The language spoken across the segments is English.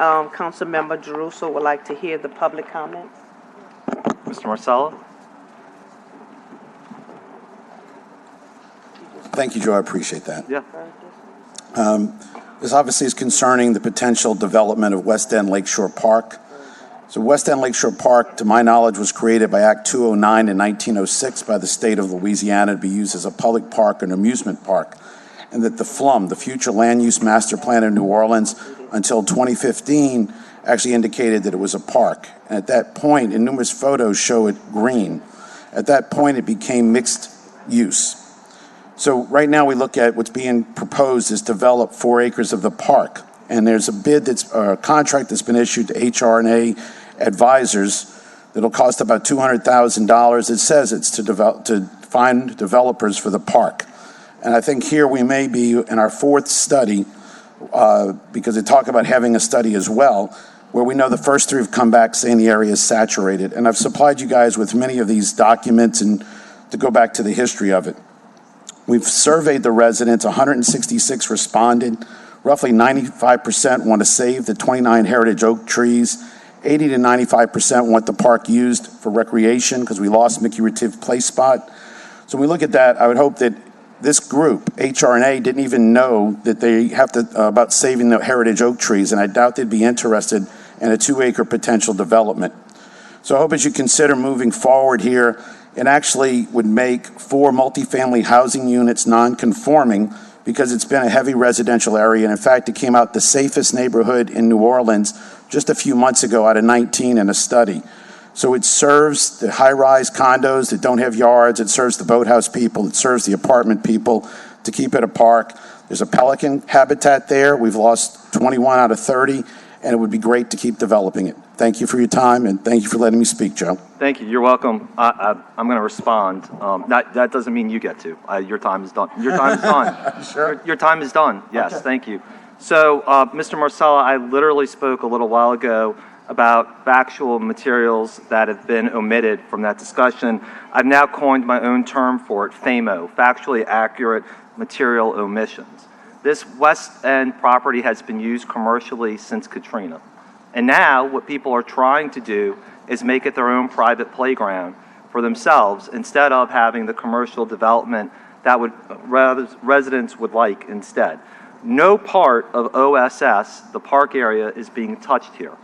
Councilmember Giarrusso would like to hear the public comments. Mr. Marcella? Thank you, Joe. I appreciate that. Yeah. This obviously is concerning the potential development of West End Lakeshore Park. So West End Lakeshore Park, to my knowledge, was created by Act 209 in 1906 by the state of Louisiana to be used as a public park and amusement park, and that the FLUM, the Future Land Use Master Plan of New Orleans, until 2015, actually indicated that it was a park. And at that point, and numerous photos show it green, at that point it became mixed use. So right now we look at what's being proposed is develop 4 acres of the park. And there's a bid a contract that's been issued to HR&A advisors that'll cost about $200,000. It says it's to find developers for the park. And I think here we may be in our 4th study, because they talk about having a study as well, where we know the first 3 have come back saying the area is saturated. And I've supplied you guys with many of these documents and to go back to the history of it. We've surveyed the residents, 166 responded. Roughly 95% want to save the 29 heritage oak trees. 80 to 95% want the park used for recreation because we lost Mickey Retief Play Spot. So when we look at that, I would hope that this group, HR&A, didn't even know that they have to, about saving the heritage oak trees, and I doubt they'd be interested in a 2-acre potential development. So I hope as you consider moving forward here, it actually would make 4 multifamily housing units non-conforming because it's been a heavy residential area. And in fact, it came out the safest neighborhood in New Orleans just a few months ago out of 19 in a study. So it serves the high-rise condos that don't have yards. It serves the boathouse people. It serves the apartment people to keep it a park. There's a pelican habitat there. We've lost 21 out of 30, and it would be great to keep developing it. Thank you for your time, and thank you for letting me speak, Joe. Thank you. You're welcome. I'm going to respond. That doesn't mean you get to. Your time is done. Your time is done. Sure. Your time is done. Yes, Okay. Thank you. So, Mr. Marcella, I literally spoke a little while ago about factual materials that have been omitted from that discussion. I've now coined my own term for it, FAMO, factually accurate material omissions. This West End property has been used commercially since Katrina. And now what people are trying to do is make it their own private playground for themselves instead of having the commercial development that residents would like instead. No part of OSS, the park area, is being touched here.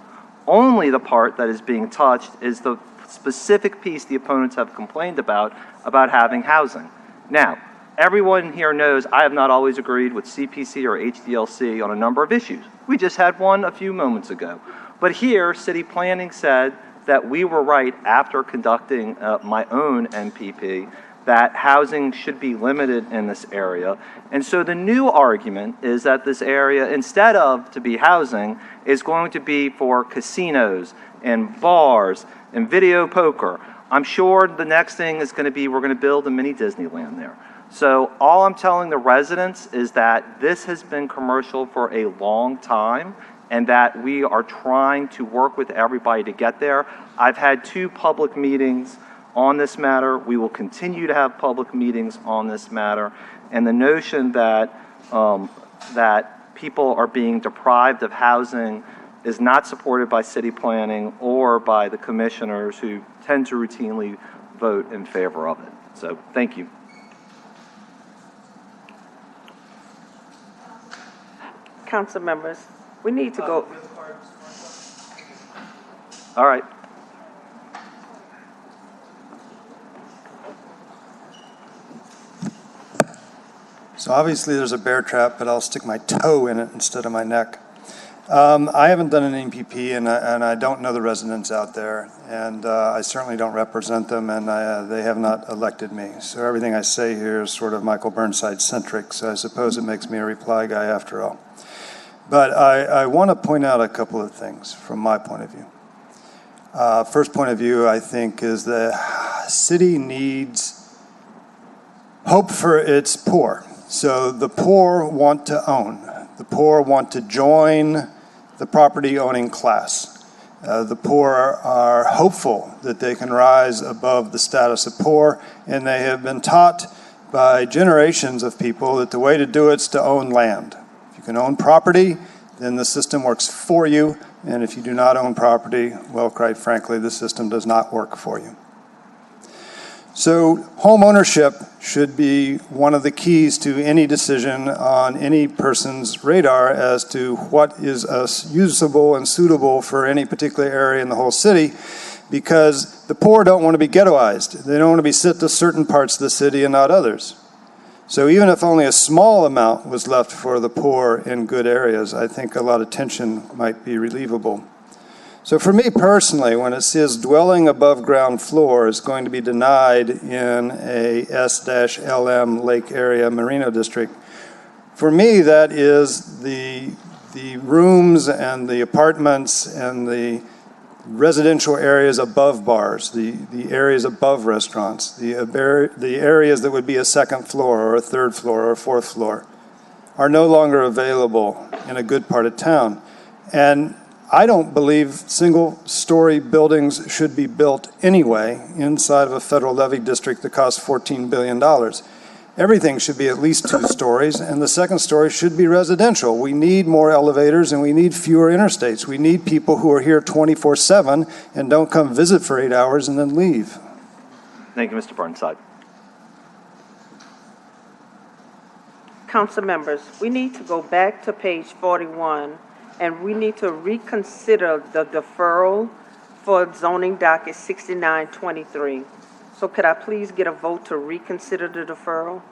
Only the part that is being touched is the specific piece the opponents have complained about having housing. Now, everyone here knows I have not always agreed with CPC or HDLC on a number of issues. We just had one a few moments ago. But here, city planning said that we were right after conducting my own MPP that housing should be limited in this area. And so the new argument is that this area, instead of to be housing, is going to be for casinos and bars and video poker. I'm sure the next thing is going to be we're going to build a mini Disneyland there. So all I'm telling the residents is that this has been commercial for a long time and that we are trying to work with everybody to get there. I've had 2 public meetings on this matter. We will continue to have public meetings on this matter. And the notion that, that people are being deprived of housing is not supported by city planning or by the commissioners who tend to routinely vote in favor of it. So thank you. Council members, we need to go. All right. So obviously there's a bear trap, but I'll stick my toe in it instead of my neck. I haven't done an NPP, and I don't know the residents out there, and I certainly don't represent them, and they have not elected me. So everything I say here is sort of Michael Burnside-centric, so I suppose it makes me a reply guy after all. But I want to point out a couple of things from my point of view. First point of view, I think, is the city needs hope for its poor. So the poor want to own. The poor want to join the property owning class. The poor are hopeful that they can rise above the status of poor, and they have been taught by generations of people that the way to do it is to own land. If you can own property, then the system works for you. And if you do not own property, well, quite frankly, the system does not work for you. So home ownership should be one of the keys to any decision on any person's radar as to what is usable and suitable for any particular area in the whole city, because the poor don't want to be ghettoized. They don't want to be sent to certain parts of the city and not others. So even if only a small amount was left for the poor in good areas, I think a lot of tension might be relievable. So for me personally, when it says dwelling above ground floor is going to be denied in a S-LM Lake Area Merino District, for me that is the rooms and the apartments and the residential areas above bars, the areas above restaurants, the areas that would be a second floor or a third floor or a fourth floor are no longer available in a good part of town. And I don't believe single-story buildings should be built anyway inside of a federal levy district that costs $14 billion. Everything should be at least 2 stories, and the second story should be residential. We need more elevators, and we need fewer interstates. We need people who are here 24/7 and don't come visit for 8 hours and then leave. Thank you, Mr. Burnside. Council members, we need to go back to page 41, and we need to reconsider the deferral for zoning docket 6923. So could I please get a vote to reconsider the deferral?